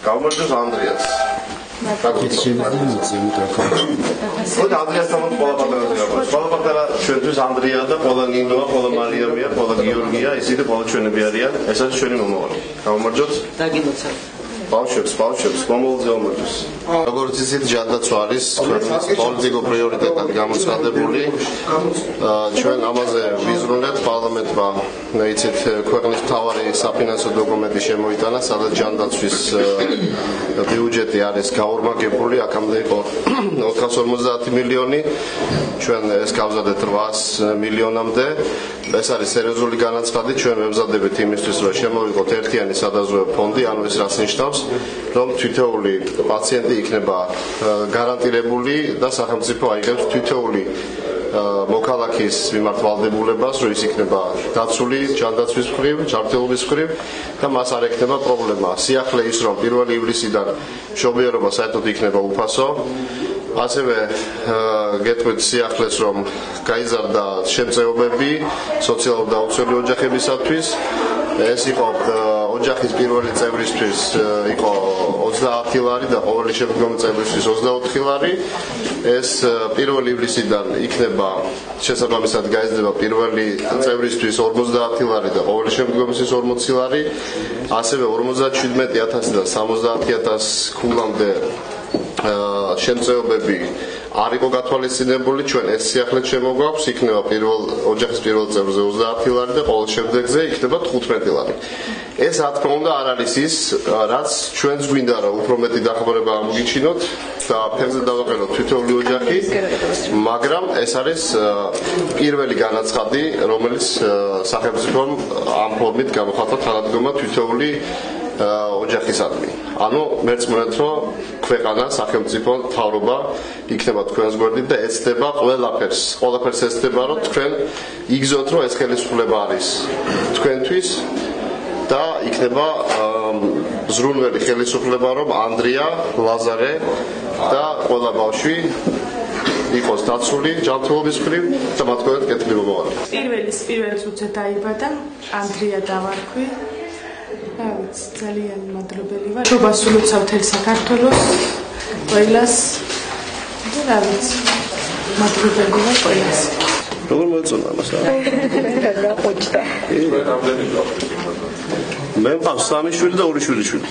Გამარჯვოს ანდრიას. Ოდ ანდრიასთან ყველა პატარაზე გაყავს. ყველა პატარა ჩვენთვის ანდრია და ყველა ნინოა, ყველა მარიამია, ყველა გიორგია, ისინი ყველა ჩვენები არიან. ეს არის ჩვენი მომავალი. გამარჯვოთ. დაგინოცავ. ბავშვებს, მომავალზე მომარჯვოს. როგორც იცით, ჯანდაცვა არის ქვეყნის პოლიტიკურ პრიორიტეტად გამოცხადებული. ჩვენ ამაზე ვიზრუნებთ პარლამენტმა, იცით, ქვეყნის მთავარი საფინანსო დოკუმენტი შემოიტანა, სადაც ჯანდაცვის ბიუჯეტი არის გაორმაგებული, აქამდე იყო 450 მილიონი, ჩვენ ეს გავზადეთ 800 მილიონამდე. ეს არის სერიოზული განაცხადი, ჩვენ ვემზადებით იმისთვის, რომ შემოვიღოთ ერთიანი სადაზვერვო ფონდი, ანუ ეს რას ნიშნავს, რომ თითოეული პაციენტი იქნება გარანტირებული და სახელმწიფო აიღებს თითოეული მოქალაქის მიმართ ვალდებულებას, რომ ის იქნება დაცული ჯანდაცვის მხრივ, ჯანმრთელობის მხრივ და მას არ ექნება პრობლემა. სიახლე ის, რომ 1 ივლისიდან მშობიარობა საერთოდ იქნება უფასო. ასევე გეტყვით სიახლეს, რომ გაიზარდა შემწეობები სოციალურ დაუცველი ოჯახებისათვის. ეს იყო ოჯახის პირველი წევრისთვის იყო 30 ლარი და ყოველი შემდგომი წევრისთვის 24 ლარი. ეს 1 ივლისიდან იქნება შესაბამისად გაიზრდება პირველი წევრისთვის 50 ლარი და ყოველი შემდგომისთვის 40 ლარი. ასევე 57,000 და 70,000 ქულამდე შემწეობები არ იყო გათვალისწინებული, ჩვენ ეს სიახლე შემოგვაქვს, იქნება ოჯახის პირველ წევრზე 30 ლარი და ყოველ შემდეგზე იქნება 15 ლარი. ეს რა თქმა უნდა არ არის ის, რაც ჩვენს გვინდა რომ უფრო მეტი დახმარება ამოგიჩინოთ და ფეხზე დავაყენოთ თითოეული ოჯახი, მაგრამ ეს არის პირველი განაცხადი, რომელიც სახელმწიფომ ამ ფორმით გამოხატა თანადგომა თითოეული ოჯახისადმი. ანუ მეცმენთ, რომ ქვეყანა, სახელმწიფო, მთავრობა იქნება თქვენს გვერდით და ეცდება ყველაფერს ეცდება, რომ თქვენ იგზოთ, რომ ეს ხელისუფლება არის თქვენთვის და იქნება ზრუნველი ხელისუფლება, რომ ანდრია, ლაზარე და ყველა ბავშვი იყოს დაცული ჯანმრთელობის მხრივ და მათ გვერდით კეთილი მომავალი. პირველ წუთზე დაიბადა ანდრია დავარქვი. ძალიან მადლობელი ვარ. შობას ულოცავ თელ საქართველოს ყველას და რა ვიცი. მადლობელი ვარ ყველას. როგორ მოეწონა მას? რა ყოჭდა. მე მყავს 3 შვილი და 2 შვილიშვილი.